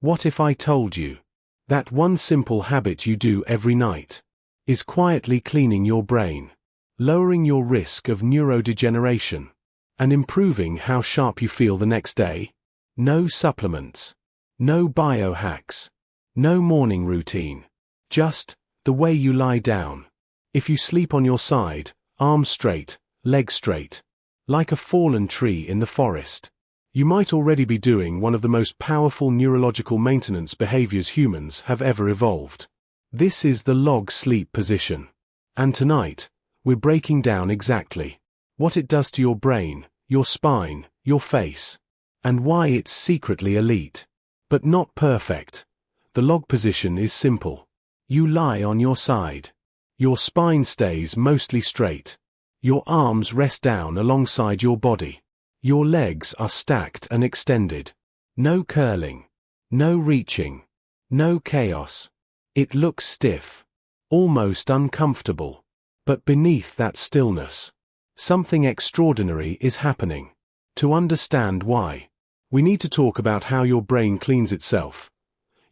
What if I told you that one simple habit you do every night is quietly cleaning your brain, lowering your risk of neurodegeneration, and improving how sharp you feel the next day? No supplements, no biohacks, no morning routine, just the way you lie down. If you sleep on your side, arms straight, legs straight, like a fallen tree in the forest, you might already be doing one of the most powerful neurological maintenance behaviors humans have ever evolved. This is the log sleep position. And tonight, we're breaking down exactly what it does to your brain, your spine, your face, and why it's secretly elite. But not perfect. The log position is simple. You lie on your side. Your spine stays mostly straight. Your arms rest down alongside your body. Your legs are stacked and extended. No curling. No reaching. No chaos. It looks stiff. Almost uncomfortable. But beneath that stillness, something extraordinary is happening. To understand why, we need to talk about how your brain cleans itself.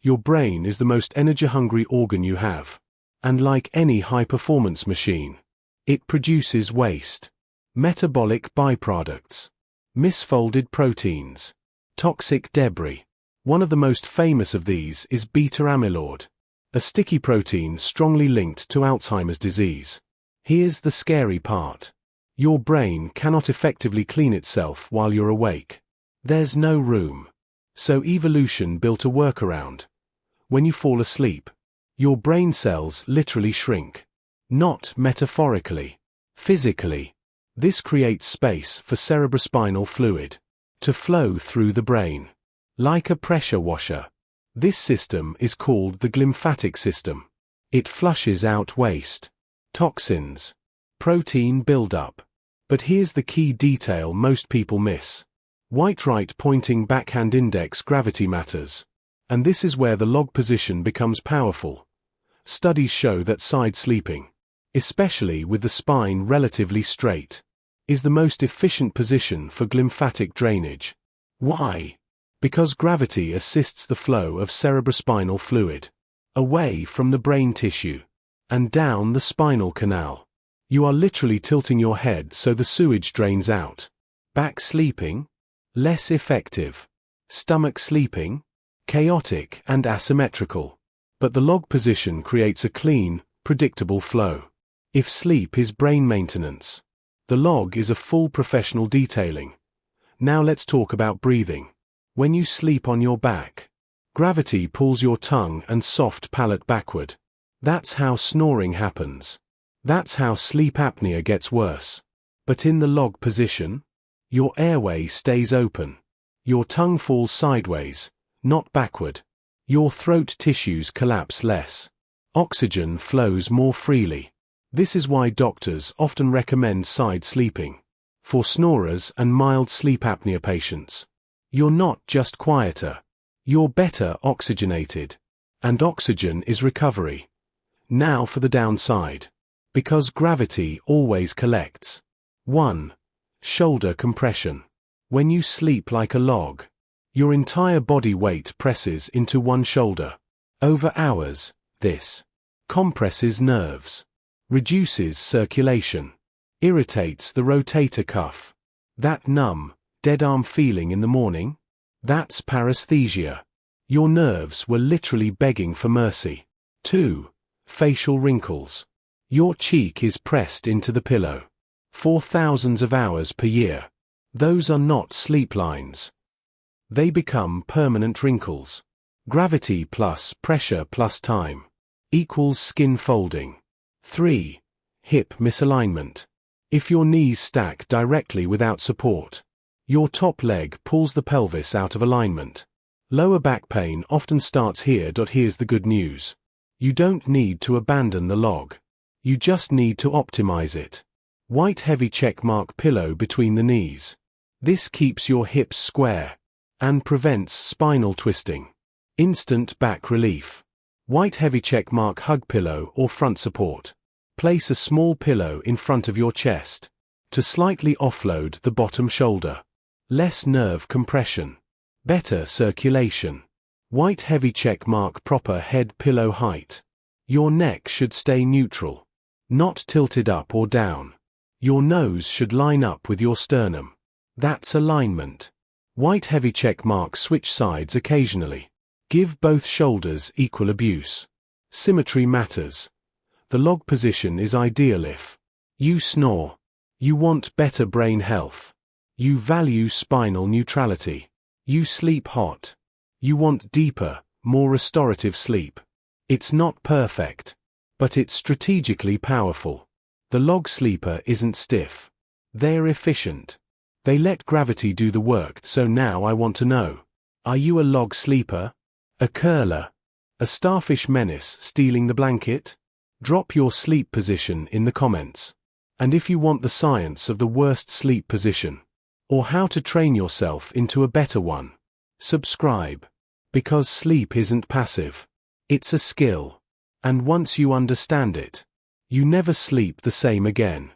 Your brain is the most energy-hungry organ you have. And like any high-performance machine, it produces waste, metabolic byproducts, misfolded proteins, toxic debris. One of the most famous of these is beta-amyloid, a sticky protein strongly linked to Alzheimer's disease. Here's the scary part. Your brain cannot effectively clean itself while you're awake. There's no room. So evolution built a workaround. When you fall asleep, your brain cells literally shrink. Not metaphorically, physically. This creates space for cerebrospinal fluid to flow through the brain, like a pressure washer. This system is called the glymphatic system. It flushes out waste, toxins, protein buildup. But here's the key detail most people miss. Right pointing backhand index gravity matters. And this is where the log position becomes powerful. Studies show that side sleeping, especially with the spine relatively straight, is the most efficient position for glymphatic drainage. Why? Because gravity assists the flow of cerebrospinal fluid away from the brain tissue and down the spinal canal. You are literally tilting your head so the sewage drains out. Back sleeping? Less effective. Stomach sleeping? Chaotic and asymmetrical. But the log position creates a clean, predictable flow. If sleep is brain maintenance, the log is a full professional detailing. Now let's talk about breathing. When you sleep on your back, gravity pulls your tongue and soft palate backward. That's how snoring happens. That's how sleep apnea gets worse. But in the log position, your airway stays open. Your tongue falls sideways, not backward. Your throat tissues collapse less. Oxygen flows more freely. This is why doctors often recommend side sleeping for snorers and mild sleep apnea patients. You're not just quieter. You're better oxygenated. And oxygen is recovery. Now for the downside. Because gravity always collects. 1. Shoulder compression. When you sleep like a log, your entire body weight presses into one shoulder. Over hours, this compresses nerves, reduces circulation, irritates the rotator cuff. That numb, dead arm feeling in the morning? That's paresthesia. Your nerves were literally begging for mercy. 2. Facial wrinkles. Your cheek is pressed into the pillow for thousands of hours per year. Those are not sleep lines. They become permanent wrinkles. Gravity plus pressure plus time equals skin folding. 3. Hip misalignment. If your knees stack directly without support, your top leg pulls the pelvis out of alignment. Lower back pain often starts here. Here's the good news. You don't need to abandon the log. You just need to optimize it. White heavy checkmark pillow between the knees. This keeps your hips square and prevents spinal twisting. Instant back relief. White heavy checkmark hug pillow or front support. Place a small pillow in front of your chest to slightly offload the bottom shoulder. Less nerve compression. Better circulation. White heavy check mark proper head pillow height. Your neck should stay neutral, not tilted up or down. Your nose should line up with your sternum. That's alignment. White heavy check mark switch sides occasionally. Give both shoulders equal abuse. Symmetry matters. The log position is ideal if you snore. You want better brain health. You value spinal neutrality. You sleep hot. You want deeper, more restorative sleep. It's not perfect, but it's strategically powerful. The log sleeper isn't stiff. They're efficient. They let gravity do the work. So now I want to know, are you a log sleeper? A curler? A starfish menace stealing the blanket? Drop your sleep position in the comments. And if you want the science of the worst sleep position, or how to train yourself into a better one, subscribe. Because sleep isn't passive. It's a skill. And once you understand it, you never sleep the same again.